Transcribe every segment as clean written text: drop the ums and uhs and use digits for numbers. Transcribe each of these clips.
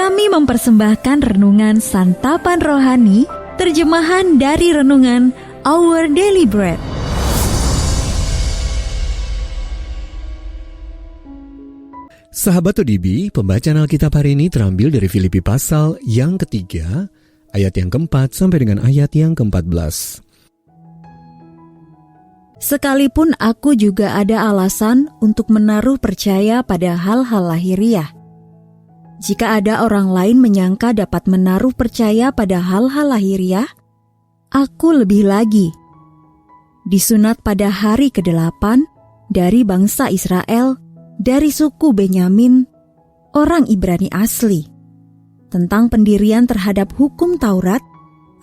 Kami mempersembahkan renungan Santapan Rohani, terjemahan dari renungan Our Daily Bread. Sahabat ODB, pembacaan Alkitab hari ini terambil dari Filipi pasal yang ketiga, ayat yang keempat sampai dengan ayat yang ke-14. Sekalipun aku juga ada alasan untuk menaruh percaya pada hal-hal lahiriah. Jika ada orang lain menyangka dapat menaruh percaya pada hal-hal lahiriah, aku lebih lagi. Disunat pada hari ke-8 dari bangsa Israel, dari suku Benyamin, orang Ibrani asli. Tentang pendirian terhadap hukum Taurat,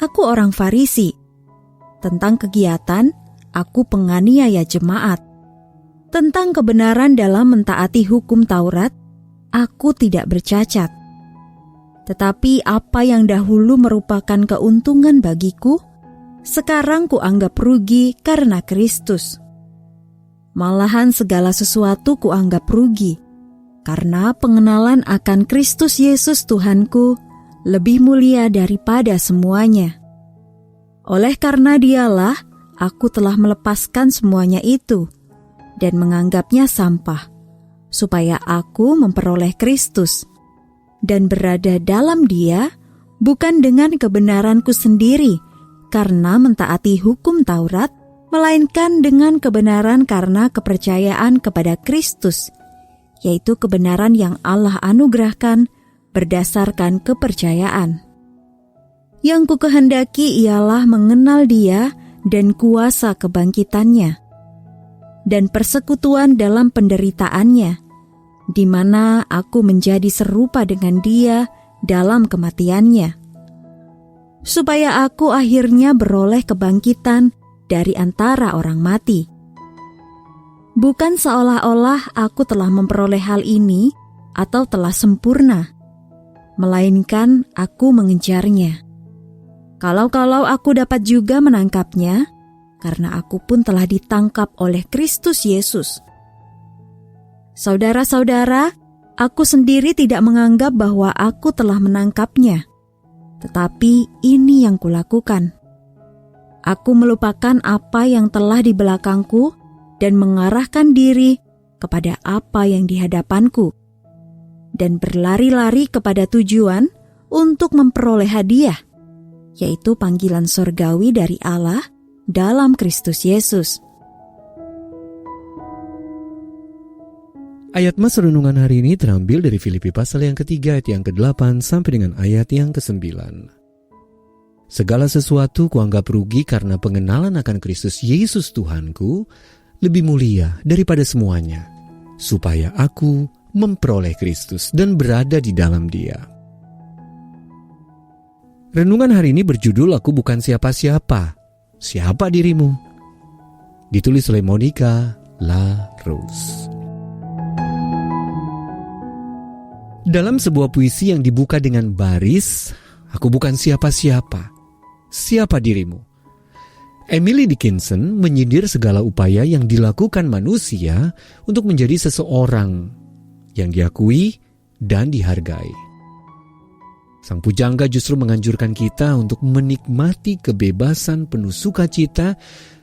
aku orang Farisi. Tentang kegiatan, aku penganiaya jemaat. Tentang kebenaran dalam mentaati hukum Taurat, aku tidak bercacat. Tetapi apa yang dahulu merupakan keuntungan bagiku, sekarang kuanggap rugi karena Kristus. Malahan segala sesuatu kuanggap rugi, karena pengenalan akan Kristus Yesus Tuhanku lebih mulia daripada semuanya. Oleh karena Dialah, aku telah melepaskan semuanya itu dan menganggapnya sampah, supaya aku memperoleh Kristus dan berada dalam Dia, bukan dengan kebenaranku sendiri karena mentaati hukum Taurat, melainkan dengan kebenaran karena kepercayaan kepada Kristus, yaitu kebenaran yang Allah anugerahkan berdasarkan kepercayaan. Yang kukehendaki ialah mengenal Dia dan kuasa kebangkitannya, dan persekutuan dalam penderitaannya, di mana aku menjadi serupa dengan Dia dalam kematiannya, supaya aku akhirnya beroleh kebangkitan dari antara orang mati. Bukan seolah-olah aku telah memperoleh hal ini atau telah sempurna, melainkan aku mengejarnya. Kalau-kalau aku dapat juga menangkapnya, karena aku pun telah ditangkap oleh Kristus Yesus. Saudara-saudara, aku sendiri tidak menganggap bahwa aku telah menangkapnya, tetapi ini yang kulakukan. Aku melupakan apa yang telah di belakangku dan mengarahkan diri kepada apa yang di hadapanku, dan berlari-lari kepada tujuan untuk memperoleh hadiah, yaitu panggilan sorgawi dari Allah dalam Kristus Yesus. Ayat mas renungan hari ini terambil dari Filipi pasal yang ketiga, ayat yang ke-8 sampai dengan ayat yang ke-9. Segala sesuatu kuanggap rugi karena pengenalan akan Kristus Yesus Tuhanku lebih mulia daripada semuanya, supaya aku memperoleh Kristus dan berada di dalam Dia. Renungan hari ini berjudul Aku Bukan Siapa-Siapa, Siapa Dirimu? Ditulis oleh Monica La Rose. Dalam sebuah puisi yang dibuka dengan baris, Aku bukan siapa-siapa, siapa dirimu? Emily Dickinson menyindir segala upaya yang dilakukan manusia untuk menjadi seseorang yang diakui dan dihargai. Sang pujangga justru menganjurkan kita untuk menikmati kebebasan penuh sukacita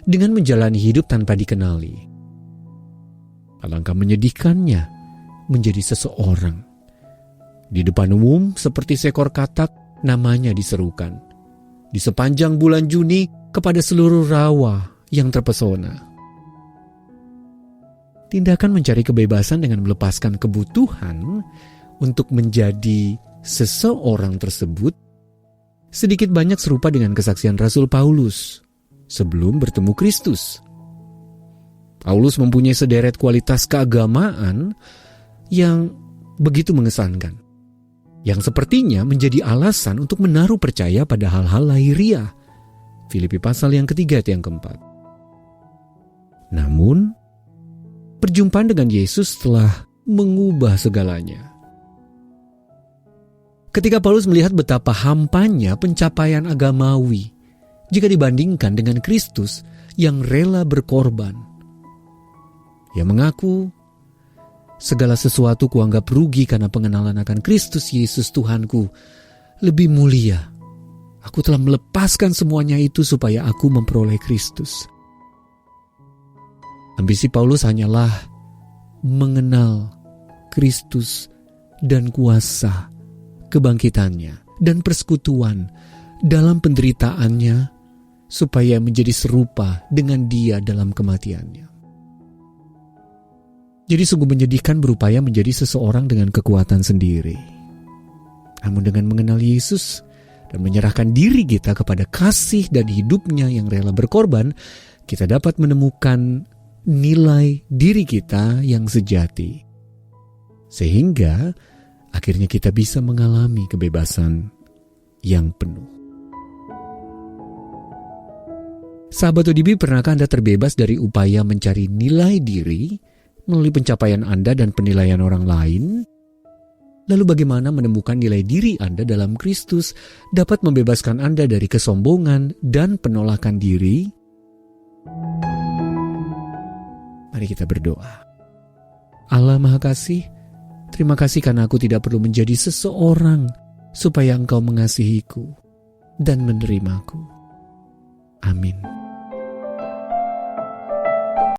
dengan menjalani hidup tanpa dikenali. Alangkah menyedihkannya menjadi seseorang. Di depan umum seperti seekor katak namanya diserukan. Di sepanjang bulan Juni kepada seluruh rawa yang terpesona. Tindakan mencari kebebasan dengan melepaskan kebutuhan untuk menjadi seseorang tersebut sedikit banyak serupa dengan kesaksian Rasul Paulus sebelum bertemu Kristus. Paulus mempunyai sederet kualitas keagamaan yang begitu mengesankan, yang sepertinya menjadi alasan untuk menaruh percaya pada hal-hal lahiriah. Filipi pasal yang ketiga ayat yang keempat. Namun, perjumpaan dengan Yesus telah mengubah segalanya. Ketika Paulus melihat betapa hampanya pencapaian agamawi jika dibandingkan dengan Kristus yang rela berkorban, ia mengaku Segala sesuatu kuanggap rugi karena pengenalan akan Kristus Yesus Tuhanku lebih mulia. Aku telah melepaskan semuanya itu supaya aku memperoleh Kristus. Ambisi Paulus hanyalah mengenal Kristus dan kuasa kebangkitannya dan persekutuan dalam penderitaannya supaya menjadi serupa dengan Dia dalam kematiannya. Jadi sungguh menyedihkan berupaya menjadi seseorang dengan kekuatan sendiri. Namun dengan mengenal Yesus dan menyerahkan diri kita kepada kasih dan hidupnya yang rela berkorban, kita dapat menemukan nilai diri kita yang sejati. Sehingga akhirnya kita bisa mengalami kebebasan yang penuh. Sahabat ODB, pernahkah Anda terbebas dari upaya mencari nilai diri melalui pencapaian Anda dan penilaian orang lain? Lalu bagaimana menemukan nilai diri Anda dalam Kristus dapat membebaskan Anda dari kesombongan dan penolakan diri? Mari kita berdoa. Allah Maha Kasih, terima kasih karena aku tidak perlu menjadi seseorang supaya Engkau mengasihiku dan menerimaku. Amin.